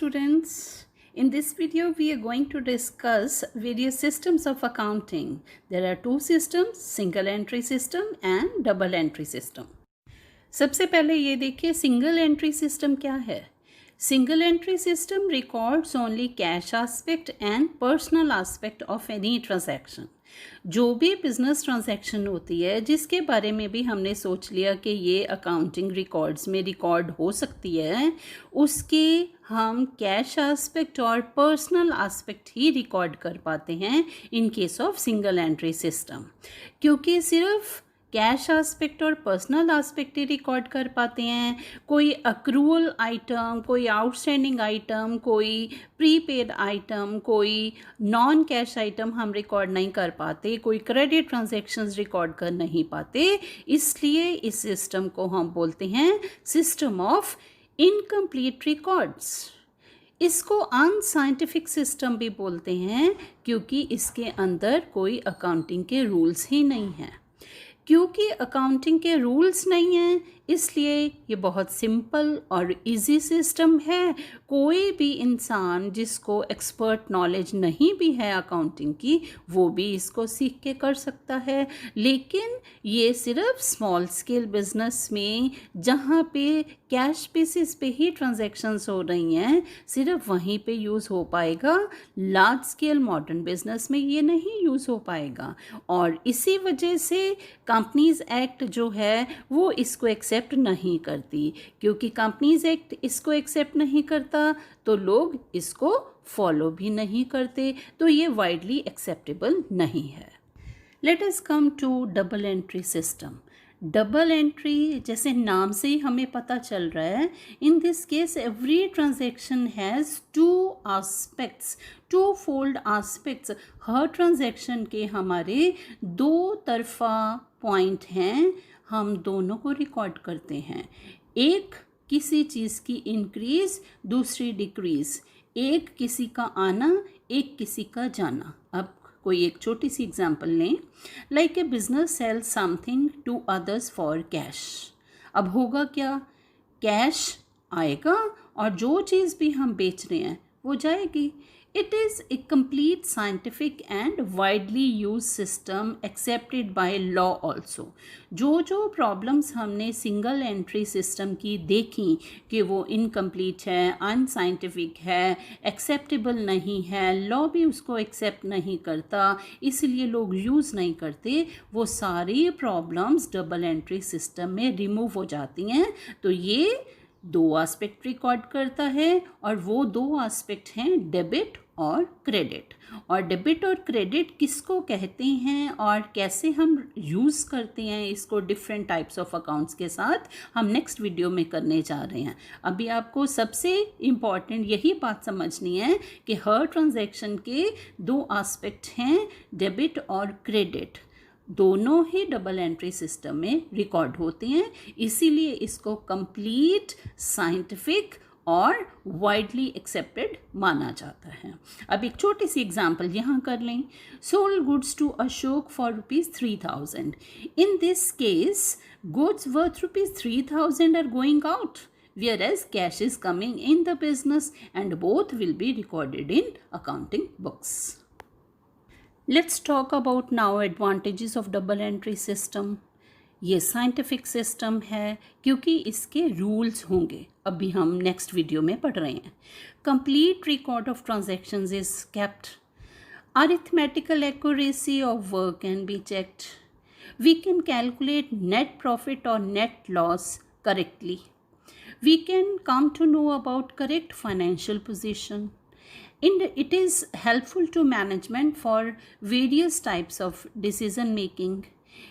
students. In this video, we are going to discuss various systems of accounting. There are two systems, single entry system and double entry system. सबसे पहले ये देखिए single entry system क्या है. Single entry system records only cash aspect and personal aspect of any transaction. जो भी business transaction होती है जिसके बारे में भी हमने सोच लिया कि ये अकाउंटिंग रिकॉर्ड्स में रिकॉर्ड हो सकती है, उसके हम कैश एस्पेक्ट और पर्सनल एस्पेक्ट ही रिकॉर्ड कर पाते हैं in case of single entry system. क्योंकि सिर्फ कैश एस्पेक्ट और पर्सनल एस्पेक्ट ही रिकॉर्ड कर पाते हैं. कोई अक्रूवल आइटम, कोई आउटस्टैंडिंग आइटम, कोई प्रीपेड आइटम, कोई नॉन कैश आइटम हम रिकॉर्ड नहीं कर पाते. कोई क्रेडिट ट्रांजैक्शंस रिकॉर्ड कर नहीं पाते. इसलिए इस सिस्टम को हम बोलते हैं सिस्टम ऑफ इनकम्प्लीट रिकॉर्ड्स. इसको अनसाइंटिफिक सिस्टम भी बोलते हैं क्योंकि इसके अंदर कोई अकाउंटिंग के रूल्स ही नहीं हैं. क्योंकि अकाउंटिंग के रूल्स नहीं हैं इसलिए ये बहुत सिंपल और इजी सिस्टम है. कोई भी इंसान जिसको एक्सपर्ट नॉलेज नहीं भी है अकाउंटिंग की वो भी इसको सीख के कर सकता है. लेकिन ये सिर्फ स्मॉल स्केल बिजनेस में जहाँ पे कैश बेसिस पे ही ट्रांजैक्शंस हो रही हैं सिर्फ वहीं पे यूज़ हो पाएगा. लार्ज स्केल मॉडर्न बिजनेस में ये नहीं यूज़ हो पाएगा. और इसी वजह से कंपनीज एक्ट जो है वो इसको एक्सेप्ट नहीं करती. क्योंकि कंपनीज एक्ट इसको एक्सेप्ट नहीं करता तो लोग इसको फॉलो भी नहीं करते. तो ये वाइडली एक्सेप्टेबल नहीं है. Let us come to double entry system. Double entry जैसे नाम से ही हमें पता चल रहा है. In this case every transaction has two aspects, two fold aspects. हर ट्रांजैक्शन के हमारे दो तरफा पॉइंट हैं. हम दोनों को रिकॉर्ड करते हैं. एक किसी चीज़ की इंक्रीज, दूसरी डिक्रीज. एक किसी का आना, एक किसी का जाना. अब कोई एक छोटी सी एग्जांपल लें. Like a business sells something to others for cash. अब होगा क्या, कैश आएगा और जो चीज़ भी हम बेच रहे हैं वो जाएगी. It is a complete scientific and widely used system accepted by law also. जो प्रॉब्लम्स हमने सिंगल एंट्री सिस्टम की देखी कि वो इनकम्प्लीट है, अनसाइंटिफिक है, एक्सेप्टेबल नहीं है, लॉ भी उसको एक्सेप्ट नहीं करता, इसलिए लोग यूज़ नहीं करते, वो सारी प्रॉब्लम्स डबल एंट्री सिस्टम में रिमूव हो जाती हैं. तो ये दो एस्पेक्ट रिकॉर्ड करता है और वो दो एस्पेक्ट हैं डेबिट और क्रेडिट. और डेबिट और क्रेडिट किसको कहते हैं और कैसे हम यूज़ करते हैं इसको डिफरेंट टाइप्स ऑफ अकाउंट्स के साथ हम नेक्स्ट वीडियो में करने जा रहे हैं. अभी आपको सबसे इम्पॉर्टेंट यही बात समझनी है कि हर ट्रांजैक्शन के दो एस्पेक्ट हैं डेबिट और क्रेडिट. दोनों ही डबल एंट्री सिस्टम में रिकॉर्ड होते हैं. इसीलिए इसको कंप्लीट साइंटिफिक और वाइडली एक्सेप्टेड माना जाता है. अब एक छोटी सी एग्जांपल यहाँ कर लें. Sold goods to Ashok for ₹3,000. In this case goods worth ₹3,000 are going out whereas cash is coming in the business and both will be recorded in accounting books. Let's talk about now advantages of double entry system. ये scientific system है क्योंकि इसके rules होंगे. अभी हम next video में पढ़ रहे हैं. Complete record of transactions is kept. Arithmetical accuracy of work can be checked. We can calculate net profit और net loss correctly. We can come to know about correct financial position. It is helpful to management for various types of decision making.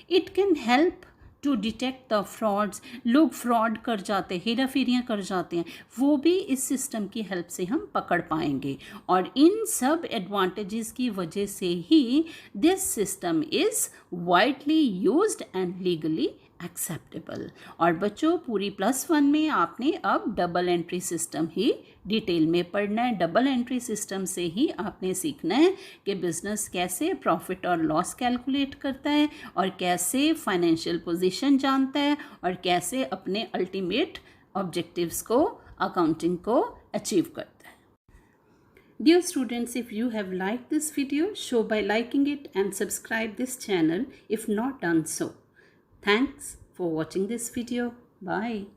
It can help to detect the frauds. लोग fraud कर जाते हैं, हेरा फेरियाँ कर जाते हैं, वो भी इस सिस्टम की हेल्प से हम पकड़ पाएंगे. और इन सब एडवांटेजेस की वजह से ही this system is widely used and legally acceptable. और बच्चों पूरी +1 में आपने अब डबल एंट्री सिस्टम ही डिटेल में पढ़ना है. डबल एंट्री सिस्टम से ही आपने सीखना है कि बिजनेस कैसे प्रॉफिट और लॉस कैलकुलेट करता है और कैसे फाइनेंशियल पोजीशन जानता है और कैसे अपने अल्टीमेट ऑब्जेक्टिव्स को, अकाउंटिंग को अचीव करता है. Dear students, if you have liked this video, show by liking it and subscribe this channel if not done so. Thanks for watching this video. Bye.